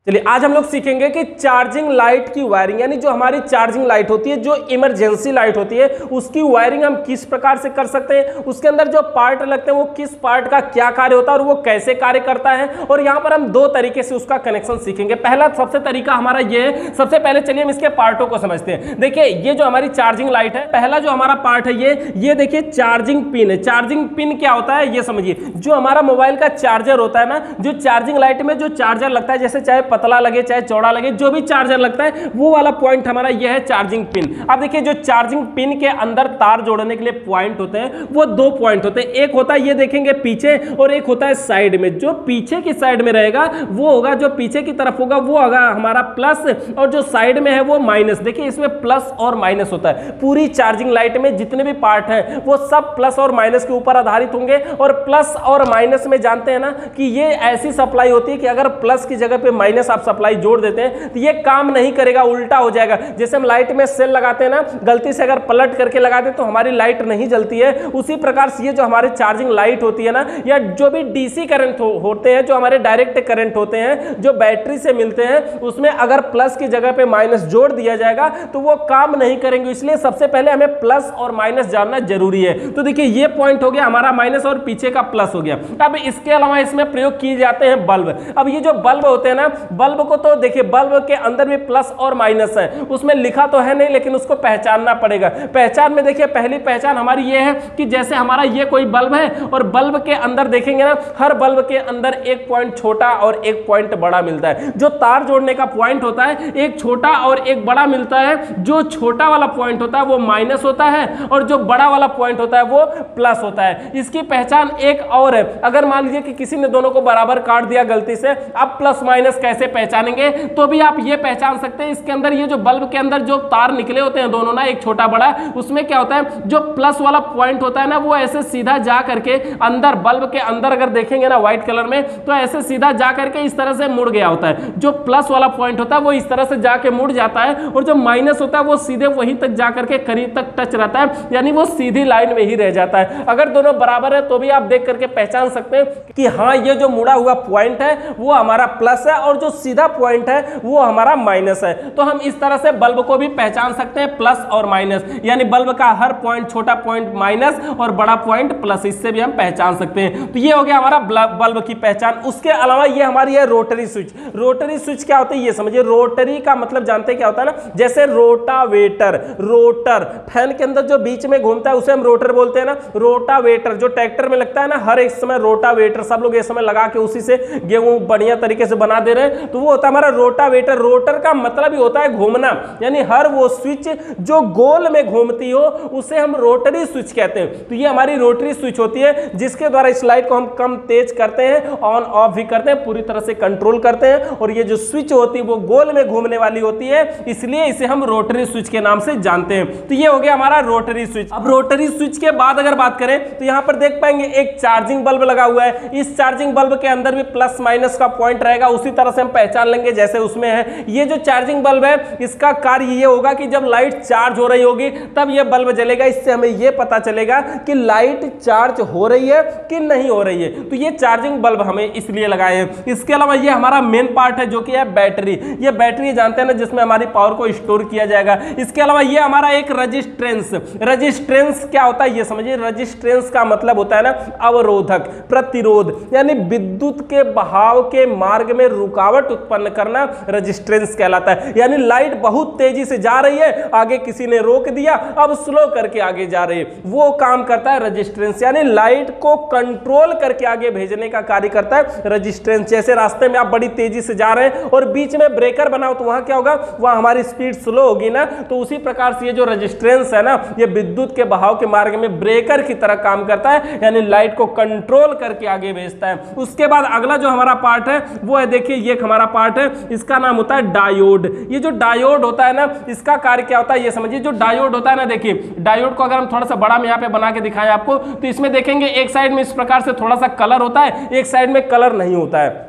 चलिए आज हम लोग सीखेंगे कि चार्जिंग लाइट की वायरिंग, यानी जो हमारी चार्जिंग लाइट होती है, जो इमरजेंसी लाइट होती है, उसकी वायरिंग हम किस प्रकार से कर सकते हैं, उसके अंदर जो पार्ट लगते हैं वो किस पार्ट का क्या कार्य होता है और वो कैसे कार्य करता है। और यहाँ पर हम दो तरीके से उसका कनेक्शन सीखेंगे। पहला सबसे तरीका हमारा ये है, सबसे पहले चलिए हम इसके पार्टों को समझते हैं। देखिए ये जो हमारी चार्जिंग लाइट है, पहला जो हमारा पार्ट है ये देखिए चार्जिंग पिन है। चार्जिंग पिन क्या होता है ये समझिए, जो हमारा मोबाइल का चार्जर होता है ना, जो चार्जिंग लाइट में जो चार्जर लगता है, जैसे चाहे पतला लगे चाहे चौड़ा लगे, जो भी चार्जर लगता है वो वाला पॉइंट हमारा ये है चार्जिंग पिन। अब देखिए जो चार्जिंग पिन के अंदर तार जोड़ने के लिए पॉइंट होते हैं वो दो पॉइंट होते हैं। एक होता है ये देखेंगे पीछे और एक होता है साइड में। जो पीछे की साइड में रहेगा वो होगा, जो पीछे की तरफ होगा वो होगा हमारा प्लस, और जो साइड में है वो माइनस। देखिए इसमें प्लस और माइनस होता है। पूरी चार्जिंग लाइट में जितने भी पार्ट हैं वो सब प्लस और माइनस के ऊपर आधारित होंगे। और प्लस और माइनस में जानते हैं ना कि ये ऐसी सप्लाई होती है कि अगर प्लस की जगह पे माइनस आप सप्लाई जोड़ देते हैं तो ये काम नहीं करेगा, उल्टा हो जाएगा। जैसे हम लाइट में सेल लगाते हैं ना, गलती से अगर पलट करके लगा दें तो हमारी लाइट नहीं जलती है। उसी प्रकार से ये जो हमारी चार्जिंग लाइट होती है ना, या जो भी डीसी करंट होते हैं, जो हमारे डायरेक्ट करंट होते हैं, जो बैटरी से मिलते हैं, उसमें अगर प्लस की जगह पे माइनस जोड़ दिया जाएगा तो वो काम नहीं करेंगे। इसलिए सबसे पहले हमें प्लस और माइनस जानना जरूरी है। तो देखिए ये पॉइंट हो गया हमारा माइनस और पीछे का प्लस हो गया। अब इसके अलावा इसमें प्रयोग किए जाते हैं बल्ब। अब ये जो बल्ब होते हैं ना, बल्ब को तो देखिए बल्ब के अंदर भी प्लस और माइनस है, उसमें लिखा तो है नहीं लेकिन उसको पहचानना पड़ेगा। पहचान में देखिए पहली पहचान हमारी ये है कि जैसे हमारा ये कोई बल्ब है और बल्ब के अंदर देखेंगे ना, हर बल्ब के अंदर एक पॉइंट छोटा और एक पॉइंट बड़ा मिलता है। जो तार जोड़ने का पॉइंट होता है एक छोटा और एक बड़ा मिलता है। जो छोटा वाला पॉइंट होता है वो माइनस होता है और जो बड़ा वाला पॉइंट होता है वो प्लस होता है। इसकी पहचान एक और है, अगर मान लीजिए कि किसी ने दोनों को बराबर काट दिया गलती से, अब प्लस माइनस कैसे पहचानेंगे, तो भी आप ये पहचान सकते हैं। इसके अंदर ये जो बल्ब के अंदर जो तार निकले होते हैं दोनों ना, एक छोटा बड़ा, उसमें क्या होता है जो प्लस वाला पॉइंट होता है ना, वो ऐसे सीधा जा करके अंदर बल्ब के अंदर अगर देखेंगे ना व्हाइट कलर में, तो ऐसे सीधा जा करके इस तरह से मुड़ गया होता है। जो प्लस वाला पॉइंट होता है वो इस तरह से जाके मुड़ जाता है और जो माइनस होता है वो सीधे वहीं तक जा करके करीब तक टच रहता है, यानी वो सीधी लाइन में ही रह जाता है। अगर दोनों बराबर है तो भी आप देख करके पहचान सकते हैं कि हाँ ये जो मुड़ा हुआ पॉइंट है वो हमारा प्लस है और जो सीधा पॉइंट है वो हमारा माइनस है। तो हम इस तरह से बल्ब को भी पहचान सकते हैं, प्लस और माइनस, यानी बल्ब का हर पॉइंट, छोटा पॉइंट माइनस और बड़ा पॉइंट प्लस, इससे भी हम पहचान सकते हैं। तो ये हो गया हमारा बल्ब की पहचान। उसके अलावा ये हमारी है रोटरी स्विच। रोटरी स्विच क्या होता है ये समझिए। रोटरी का मतलब जानते हैं क्या होता है ना, जैसे रोटावेटर, रोटर फैन के अंदर जो बीच में घूमता है उसे हम रोटर बोलते हैं ना। रोटावेटर जो ट्रैक्टर में लगता है ना, हर एक समय रोटावेटर सब लोग इस समय लगा के उसी से गेहूं बढ़िया तरीके से बना दे रहे हैं, तो वो होता है हमारा रोटावेटर। रोटर का मतलब ही होता है घूमना, यानी हर वो स्विच जो गोल में घूमती हो उसे हम रोटरी स्विच कहते हैं। तो ये हमारी रोटरी स्विच होती है जिसके द्वारा इस लाइट को हम कम तेज करते हैं, ऑन ऑफ भी करते हैं, पूरी तरह से कंट्रोल करते हैं। और ये जो स्विच होती है वो गोल में घूमने वाली होती है, इसलिए इसे हम रोटरी स्विच के नाम से जानते हैं। तो ये हो गया हमारा रोटरी स्विच। अब रोटरी स्विच के बाद अगर बात करें तो यहां पर देख पाएंगे एक चार्जिंग बल्ब लगा हुआ है। इस चार्जिंग बल्ब के अंदर भी प्लस माइनस का पॉइंट रहेगा, उसी तरह से हम पहचान लेंगे जैसे उसमें है। ये जो चार्जिंग बल्ब है इसका कार्य ये होगा कि जब लाइट चार्ज हो रही होगी तब ये बल्ब जलेगा। इससे हमें ये पता चलेगा कि लाइट चार्ज हो रही है कि नहीं हो रही है। तो ये चार्जिंग बल्ब हमें इसलिए लगाए हैं। इसके अलावा ये हमारा मेन पार्ट है जो कि है बैटरी। ये बैटरी जानते हैं ना, जिसमें हमारी पावर को स्टोर किया जाएगा। इसके अलावा ये हमारा एक रजिस्टेंस। रजिस्टेंस क्या होता है ये समझिए। रजिस्टेंस का मतलब होता है ना अवरोधक, प्रतिरोध, यानी विद्युत के बहाव के मार्ग में रुकावट उत्पन्न करना रजिस्टेंस कहलाता है। यानी लाइट बहुत तेजी से जा रही है, आगे किसी ने रोक दिया, अब स्लो करके आगे जा रही है, वो काम करता है रजिस्टेंस। यानी लाइट को कंट्रोल करके आगे भेजने का कार्य करता है रजिस्टेंस। जैसे रास्ते में आप बड़ी तेजी से जा रहे हैं और बीच में ब्रेकर बनाओ तो वहां क्या होगा, वहां हमारी स्पीड स्लो होगी ना। तो उसी प्रकार से ये जो रजिस्टेंस है ना, ये विद्युत के बहाव के मार्ग में ब्रेकर की तरह काम करता है, यानी लाइट को कंट्रोल करके आगे भेजता है। उसके बाद अगला जो हमारा पार्ट है वो है, देखिए ये हमारा पार्ट है, इसका नाम होता है डायोड। ये जो डायोड होता है ना, इसका कार्य क्या होता है ये समझिए। जो डायोड होता है ना, देखिए डायोड को अगर हम थोड़ा सा बड़ा में यहाँ पे बना के दिखाएं आपको, तो इसमें देखेंगे एक साइड में इस प्रकार से थोड़ा सा कलर होता है, एक साइड में कलर नहीं होता है।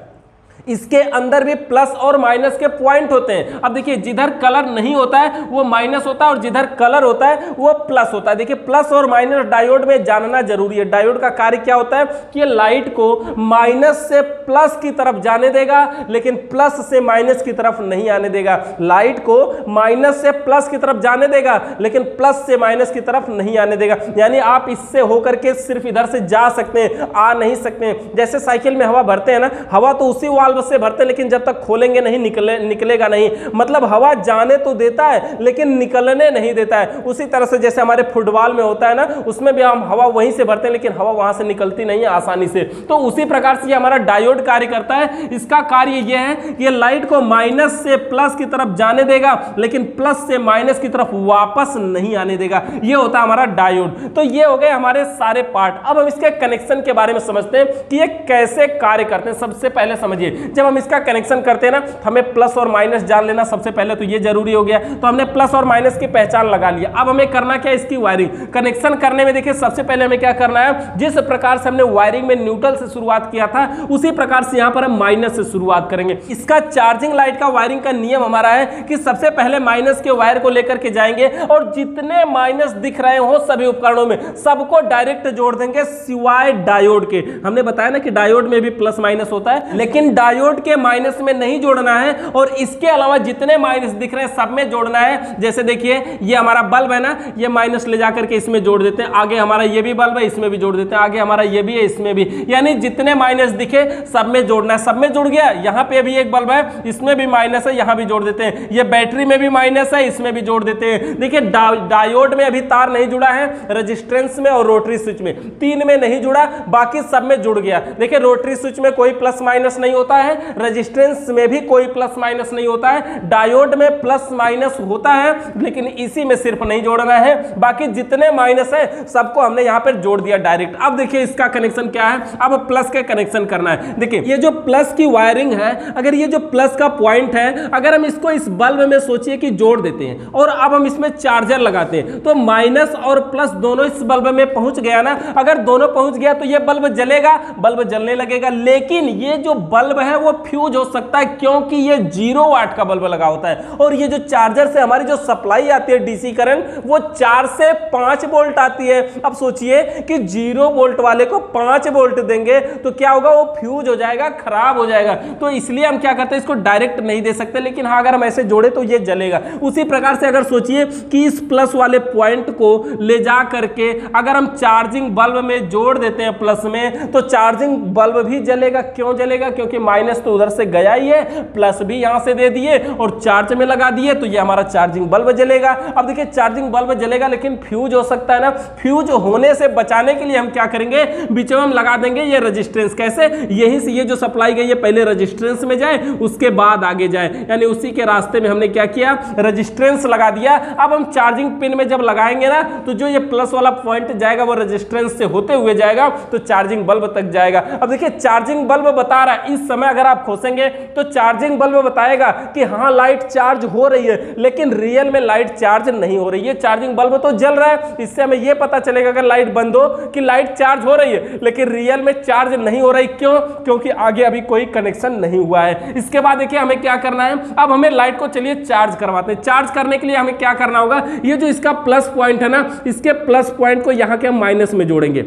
इसके अंदर भी प्लस और माइनस के पॉइंट होते हैं। अब देखिए जिधर कलर नहीं होता है वो माइनस होता है और जिधर कलर होता है वो प्लस होता है। देखिए प्लस और माइनस डायोड में जानना जरूरी है। डायोड का कार्य क्या होता है कि लाइट को माइनस से प्लस की तरफ जाने देगा लेकिन प्लस से माइनस की तरफ नहीं आने देगा। लाइट को माइनस से प्लस की तरफ जाने देगा लेकिन प्लस से माइनस की तरफ नहीं आने देगा। यानी आप इससे होकर के सिर्फ इधर से जा सकते हैं, आ नहीं सकते हैं। जैसे साइकिल में हवा भरते हैं ना, हवा तो उसी वाल्व से भरते हैं लेकिन जब तक खोलेंगे नहीं निकलेगा नहीं। मतलब हवा जाने तो देता है लेकिन निकलने नहीं देता है। उसी तरह से जैसे हमारे फुटबॉल में होता है ना, उसमें भी हम हवा वहीं से भरते हैं लेकिन हवा वहां से निकलती नहीं है आसानी से। तो उसी प्रकार से हमारा डायोड कार्य करता है। इसका कार्य यह है कि ये लाइट को माइनस से प्लस की तरफ जाने देगा लेकिन प्लस से माइनस की तरफ वापस नहीं आने देगा। ये होता है हमारा डायोड। तो ये हो गए हमारे सारे पार्ट। अब हम इसके कनेक्शन के बारे में समझते हैं कि ये कैसे कार्य करते हैं। सबसे पहले समझिए, जब हम इसका कनेक्शन करते हैं ना, हमें प्लस और माइनस जान लेना सबसे पहले, तो ये जरूरी हो गया। तो हमने प्लस और माइनस की पहचान लगा लिया। अब हमें करना क्या है, इसकी वायरिंग। कनेक्शन करने में देखिए सबसे पहले हमें क्या करना है, जिस प्रकार से हमने वायरिंग में न्यूट्रल से शुरुआत किया था उसी प्रकार से यहां पर हम माइनस से शुरुआत करेंगे। इसका चार्जिंग लाइट का वायरिंग का नियम हमारा है कि सबसे पहले माइनस के वायर को लेकर के जाएंगे और जितने माइनस दिख रहे हो सभी उपकरणों में सबको डायरेक्ट जोड़ देंगे सिवाय डायोड के। हमने बताया ना कि डायोड में भी प्लस माइनस होता है लेकिन डायोड के माइनस में नहीं जोड़ना है और इसके अलावा जितने माइनस दिख रहे हैं सब में जोड़ना है। जैसे देखिए ये हमारा बल्ब है ना, ये माइनस ले जाकर के इसमें जोड़ देते हैं। आगे हमारा ये भी बल्ब है, इसमें भी जोड़ देते हैं। आगे हमारा ये भी है, इसमें भी। यानी जितने माइनस दिखे सब में जोड़ना है। सब में जुड़ गया। यहां पे भी एक बल्ब है, इसमें भी माइनस है, यहां भी जोड़ देते हैं। ये बैटरी में भी माइनस है, इसमें भी जोड़ देते हैं। देखिए डायोड में अभी तार नहीं जुड़ा है, रेजिस्टेंस में और रोटरी स्विच में, तीन में नहीं जुड़ा, बाकी सब में जुड़ गया। देखिए रोटरी स्विच में कोई प्लस माइनस नहीं होता है, रेजिस्टेंस में भी कोई प्लस माइनस नहीं होता है, डायोड में प्लस माइनस होता है लेकिन इसी में सिर्फ नहीं जोड़ना है। बाकी जितने माइनस है सबको हमने यहां पर जोड़ दिया डायरेक्ट। अब देखिए इसका कनेक्शन क्या है, अब प्लस का कनेक्शन करना है। देखिए ये जो प्लस की वायरिंग है, अगर ये जो प्लस का पॉइंट है, अगर हम इसको इस बल्ब में सोचिए कि जोड़ देते हैं और अब हम इसमें चार्जर लगाते हैं तो माइनस और प्लस दोनों इस बल्ब में पहुंच गया ना। अगर दोनों पहुंच गया तो ये बल्ब जलेगा, बल्ब जलने लगेगा। लेकिन ये जो बल्ब है वो फ्यूज हो सकता है क्योंकि ये 0 वाट का बल्ब लगा होता है और ये जो चार्जर से हमारी जो सप्लाई आती है डीसी करंट वो 4 से 5 वोल्ट आती है। अब सोचिए कि 0 वोल्ट वाले को 5 वोल्ट देंगे तो क्या होगा, वो फ्यूज हो जाएगा, खराब हो जाएगा। तो इसलिए हम क्या करते हैं, इसको डायरेक्ट नहीं दे सकते, लेकिन हाँ अगर हम ऐसे जोड़े तो ये जलेगा। उसी प्रकार से अगर सोचिए कि इस प्लस वाले पॉइंट को ले जा करके अगर हम चार्जिंग बल्ब में जोड़ देते हैं प्लस में, तो चार्जिंग बल्ब भी जलेगा। क्यों जलेगा, क्योंकि माइनस तो उधर से गया ही है, प्लस भी यहां से दे दिए और चार्ज में लगा दिए तो ये हमारा चार्जिंग बल्ब जलेगा। अब देखिए चार्जिंग बल्ब जलेगा लेकिन फ्यूज हो सकता है ना। फ्यूज होने से बचाने के लिए हम क्या करेंगे, बीच में हम लगा देंगे ये रेजिस्टेंस। कैसे, यहीं से ये जो सप्लाई गई है पहले रेजिस्टेंस में जाए उसके बाद आगे जाए, यानी उसी के रास्ते में हमने क्या किया, रेजिस्टेंस लगा दिया। अब हम चार्जिंग पिन में जब लगाएंगे ना तो जो ये प्लस वाला पॉइंट जाएगा वो रेजिस्टेंस से होते हुए जाएगा तो चार्जिंग बल्ब तक जाएगा। अब देखिए चार्जिंग बल्ब बता रहा है, इस समय अगर आप खोसेंगे तो चार्जिंग बल्ब बताएगा कि हाँ लाइट चार्ज हो रही है, लेकिन रियल में लाइट चार्ज नहीं हो रही है। चार्जिंग बल्ब तो जल रहा है, इससे हमें यह पता चलेगा अगर लाइट बंद हो कि लाइट चार्ज हो रही है, लेकिन रियल में चार्ज नहीं हो रही। क्यों, क्योंकि आगे अभी कोई कनेक्शन नहीं हुआ है। इसके बाद देखिए हमें क्या करना है, अब हमें लाइट को चलिए चार्ज करवाते हैं। चार्ज करने के लिए हमें क्या करना होगा, ये जो इसका प्लस पॉइंट है ना, इसके प्लस पॉइंट को यहां के हम माइनस में जोड़ेंगे,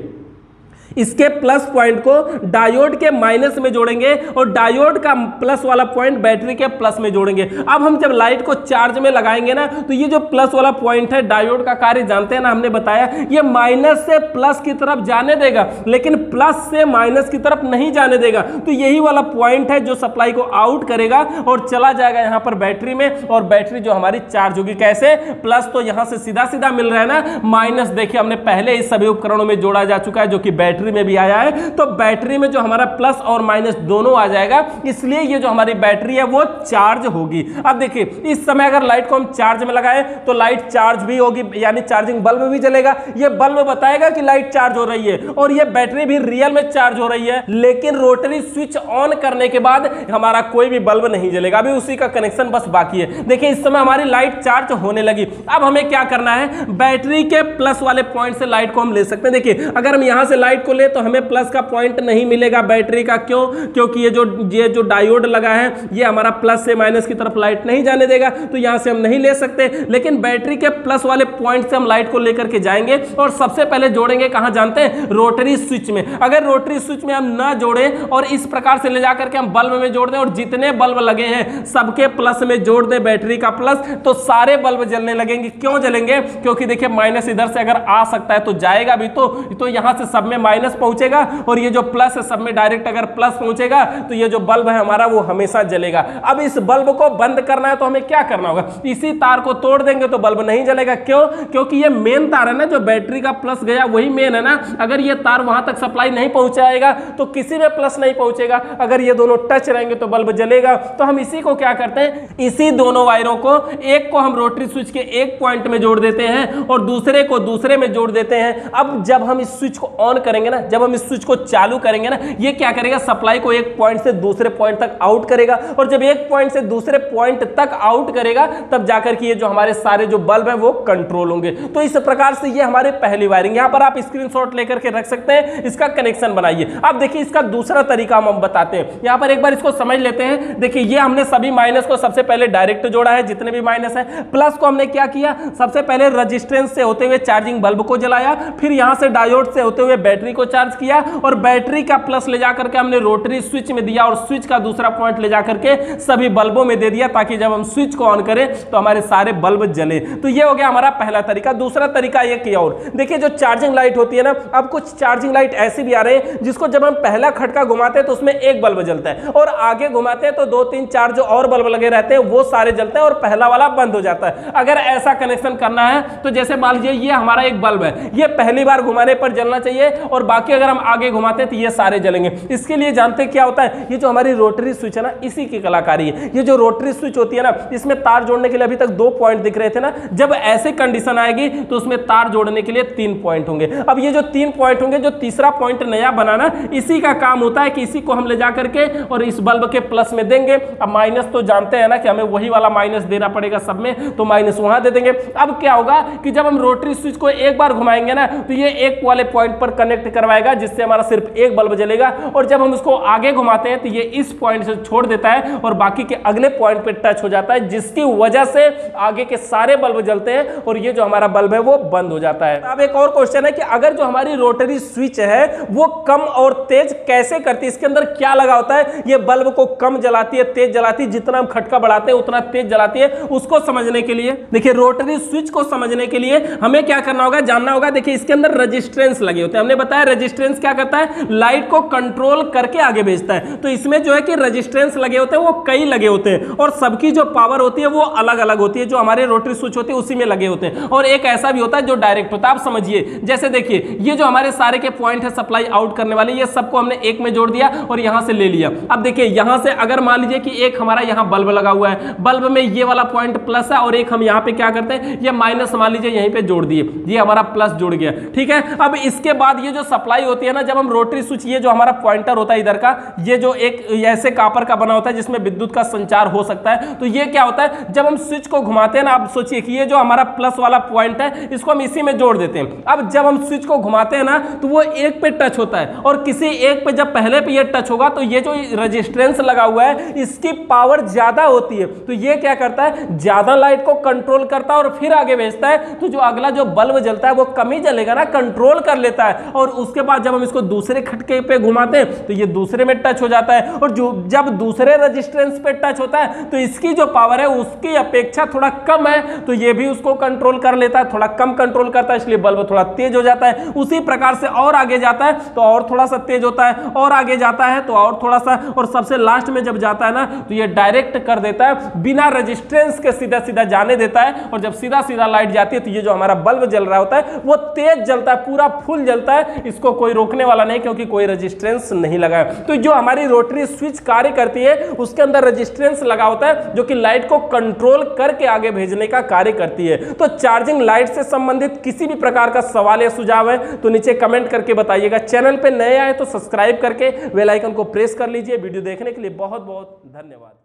इसके प्लस पॉइंट को डायोड के माइनस में जोड़ेंगे और डायोड का प्लस वाला पॉइंट बैटरी के प्लस में जोड़ेंगे। अब हम जब लाइट को चार्ज में लगाएंगे ना तो ये जो प्लस वाला पॉइंट है, डायोड का कार्य जानते हैं ना, हमने बताया ये माइनस से प्लस की तरफ जाने देगा लेकिन प्लस से माइनस की तरफ नहीं जाने देगा। तो यही वाला पॉइंट है जो सप्लाई को आउट करेगा और चला जाएगा यहां पर बैटरी में, और बैटरी जो हमारी चार्ज होगी। कैसे, प्लस तो यहां से सीधा सीधा मिल रहा है ना, माइनस देखिए हमने पहले ही सभी उपकरणों में जोड़ा जा चुका है जो कि बैटरी में भी आया है। तो बैटरी में जो हमारा प्लस और माइनस दोनों आ जाएगा, इसलिए ये जो हमारी बैटरी है वो चार्ज होगी। अब देखिए इस समय अगर लाइट को हम चार्ज में लगाएं तो लाइट चार्ज भी होगी, यानी चार्जिंग बल्ब भी जलेगा। ये बल्ब बताएगा कि लाइट चार्ज हो रही है और ये बैटरी भी रियल में चार्ज हो रही है, लेकिन रोटरी स्विच ऑन करने के बाद हमारा कोई भी बल्ब नहीं जलेगा। अभी उसी का कनेक्शन बस बाकी है। देखिए इस समय हमारी लाइट चार्ज होने लगी। अब हमें क्या करना है, बैटरी के प्लस वाले पॉइंट से लाइट को हम ले सकते हैं। देखिए अगर हम यहां से लाइट को को ले तो हमें प्लस का पॉइंट नहीं मिलेगा बैटरी का। क्यों? क्योंकि ये जो डायोड लगा है ये हमारा प्लस से माइनस की तरफ लाइट नहीं जाने देगा, तो यहां से हम नहीं ले सकते। लेकिन बैटरी के प्लस वाले पॉइंट से हम लाइट को लेकर के जाएंगे और सबसे पहले जोड़ेंगे कहां जानते हैं? रोटरी स्विच में। अगर रोटरी स्विच में हम ना जोड़ें और इस प्रकार से ले जाकर के हम बल्ब में जोड़ दें और जितने बल्ब लगे हैं सबके प्लस में जोड़ दें बैटरी का प्लस, तो सारे बल्ब जलने लगेंगे। क्यों जलेंगे? क्योंकि देखिए माइनस इधर से अगर आ सकता है तो जाएगा भी तो यहां से सब में माइनस पहुंचेगा और ये जो प्लस है सब में डायरेक्ट अगर प्लस पहुंचेगा तो ये जो बल्ब है हमारा वो हमेशा जलेगा। अब इस बल्ब को बंद करना है तो हमें क्या करना होगा? इसी तार को तोड़ देंगे तो बल्ब नहीं जलेगा। क्यों? क्योंकि ये मेन तार है ना, जो बैटरी का प्लस गया वही मेन है ना। अगर ये तार वहां तक सप्लाई नहीं पहुंचाएगा तो किसी में प्लस नहीं पहुंचेगा। अगर ये दोनों टच रहेंगे तो बल्ब जलेगा। तो हम इसी को क्या करते हैं, इसी दोनों वायरों को, एक को हम रोटरी स्विच के एक पॉइंट में जोड़ देते हैं और दूसरे को दूसरे में जोड़ देते हैं। अब जब हम इस स्विच को ऑन करेंगे ना, जब हम इस स्विच को चालू करेंगे ना, ये क्या करेगा? सप्लाई को एक पॉइंट से दूसरे पॉइंट तक आउट करेगा और जब एक पॉइंट से दूसरे पॉइंट तक आउट करेगा तब जाकर के ये जो हमारे सारे जो बल्ब है वो कंट्रोल होंगे। तो इस प्रकार से ये हमारे पहली वायरिंग, यहां पर आप स्क्रीनशॉट लेकर के रख सकते हैं, इसका कनेक्शन बनाइए। अब देखिए इसका दूसरा तरीका हम बताते हैं। यहां पर एक बार इसको समझ लेते हैं। देखिए ये हमने सभी माइनस को सबसे पहले डायरेक्ट जोड़ा है, जितने भी माइनस है। प्लस को हमने क्या किया? सबसे पहले रेजिस्टेंस से होते हुए चार्जिंग बल्ब को जलाया, फिर यहां से डायोड से होते हुए बैटरी को चार्ज किया और बैटरी का प्लस ले जाकर के हमने रोटरी स्विच में दिया और स्विच का दूसरा पॉइंट ले जाकर के सभी बल्बों में दे दिया, ताकि जब हम स्विच को ऑन करें तो हमारे सारे बल्ब जले। तो ये हो गया हमारा पहला तरीका। दूसरा तरीका ये किया, और देखिए जो चार्जिंग लाइट होती है ना, अब कुछ चार्जिंग लाइट ऐसी भी आ रही है जिसको जब हम पहला खटका घुमाते हैं तो उसमें एक बल्ब जलता है और आगे घुमाते हैं तो 2 3 4 जो और बल्ब लगे रहते हैं वो सारे जलते हैं और पहला वाला बंद हो जाता है। अगर ऐसा कनेक्शन करना है तो जैसे मान लीजिए ये हमारा एक बल्ब है, ये पहली बार घुमाने पर जलना चाहिए और बाकी अगर हम आगे घुमाते हैं तो ये सारे जलेंगे। इसके लिए जानते हैं क्या होता है? ये जो हमारी रोटरी स्विच है ना, इसी की कलाकारी है। ये जो रोटरी स्विच होती है ना, इसमें तार जोड़ने के लिए अभी तक 2 पॉइंट दिख रहे थे ना, जब ऐसे कंडीशन आएगी तो उसमें तार जोड़ने के लिए 3 पॉइंट होंगे। अब ये जो 3 पॉइंट होंगे, जो तीसरा पॉइंट नया बनाना, इसी का काम होता है कि इसी को हम ले जाकर के और इस बल्ब के प्लस में देंगे। अब माइनस तो जानते हैं ना कि हमें वही वाला माइनस देना पड़ेगा सब में, तो माइनस वहां दे देंगे। अब क्या होगा कि जब हम रोटरी स्विच को एक बार घुमाएंगे ना तो ये एक वाले पॉइंट पर कनेक्ट करवाएगा, जिससे हमारा सिर्फ एक बल्ब जलेगा, और जब हम उसको आगे घुमाते हैं तो ये इस पॉइंट से छोड़ देता है और बाकी के अगले पॉइंट पे टच हो जाता है, जिसकी वजह से आगे के सारे बल्ब जलते हैं और ये जो हमारा बल्ब है वो बंद हो जाता है। अब एक और क्वेश्चन है कि अगर जो हमारी रोटरी स्विच है वो कम और तेज कैसे करती है, इसके अंदर क्या लगा होता है? ये बल्ब को कम जलाती है, तेज जलाती है, जितना हम खटका बढ़ाते हैं उतना तेज जलाती है। उसको समझने के लिए देखिए, रोटरी स्विच को समझने के लिए हमें क्या करना होगा, जानना होगा। देखिए इसके अंदर रेजिस्टेंस लगे होते हैं, हमने बताया रेजिस्टेंस क्या करता है? लाइट को कंट्रोल करके आगे भेजता है। तो इसमें जो है कि रेजिस्टेंस लगे होते हैं वो कई लगे होते हैं और सबकी जो पावर होती है वो अलग अलग होती है। जो हमारे रोटरी स्विच होती है उसी में लगे होते हैं, और एक ऐसा भी होता है जो डायरेक्ट होता है। आप समझिए, जैसे देखिए ये जो हमारे सारे के पॉइंट है सप्लाई आउट करने वाले, ये सबको हमने एक में जोड़ दिया और यहां से ले लिया। अब देखिए यहां से अगर मान लीजिए कि एक हमारा यहां बल्ब लगा हुआ है, बल्ब में ये वाला पॉइंट प्लस है और एक हम यहां पे क्या करते हैं, ये माइनस मान लीजिए यहीं पे जोड़ दिए, ये हमारा प्लस जुड़ गया। ठीक है, अब इसके बाद ये जो सप्लाई होती है ना, जब हम रोटरी स्विच, ये जो हमारा पॉइंटर होता है इधर का, ये जो एक ऐसे कापर का बना होता है जिसमें विद्युत का संचार हो सकता है, तो ये क्या होता है, जब हम स्विच को घुमाते हैं ना, आप सोचिए कि ये जो हमारा प्लस वाला पॉइंट है इसको हम इसी में जोड़ देते हैं। अब जब हम स्विच को घुमाते हैं ना तो वो एक पे टच होता है और किसी एक पे जब पहले पे ये टच होगा तो ये जो रेजिस्टेंस लगा हुआ है इसकी पावर ज्यादा होती है, तो ये क्या करता है, ज्यादा लाइट को कंट्रोल करता है और फिर आगे भेजता है। तो जो अगला जो बल्ब जलता है वो कम ही जलेगा ना, कंट्रोल कर लेता है, और उसके बाद जब हम इसको दूसरे खटके पे घुमाते हैं तो ये दूसरे में टच हो जाता है, और जो जब दूसरे रेजिस्टेंस पे टच होता है तो इसकी जो पावर है उसकी अपेक्षा थोड़ा कम है, तो ये भी उसको कंट्रोल कर लेता है, थोड़ा कम कंट्रोल करता है, इसलिए बल्ब थोड़ा तेज हो जाता है। उसी प्रकार से और आगे जाता है तो और थोड़ा सा तेज होता है, और आगे जाता है तो और थोड़ा सा, और सबसे लास्ट में जब जाता है ना तो ये डायरेक्ट कर देता है, बिना रेजिस्टेंस के सीधा सीधा जाने देता है, और जब सीधा सीधा लाइट जाती है तो ये जो हमारा बल्ब जल रहा होता है वो तेज जलता है, पूरा फुल जलता है, इसको कोई रोकने वाला नहीं क्योंकि कोई रेजिस्टेंस नहीं लगा है। तो जो हमारी रोटरी स्विच कार्य करती है उसके अंदर रेजिस्टेंस लगा होता है जो कि लाइट को कंट्रोल करके आगे भेजने का कार्य करती है। तो चार्जिंग लाइट से संबंधित किसी भी प्रकार का सवाल या सुझाव है तो नीचे कमेंट करके बताइएगा। चैनल पे नए आए तो सब्सक्राइब करके बेल आइकन को प्रेस कर लीजिए। वीडियो देखने के लिए बहुत बहुत धन्यवाद।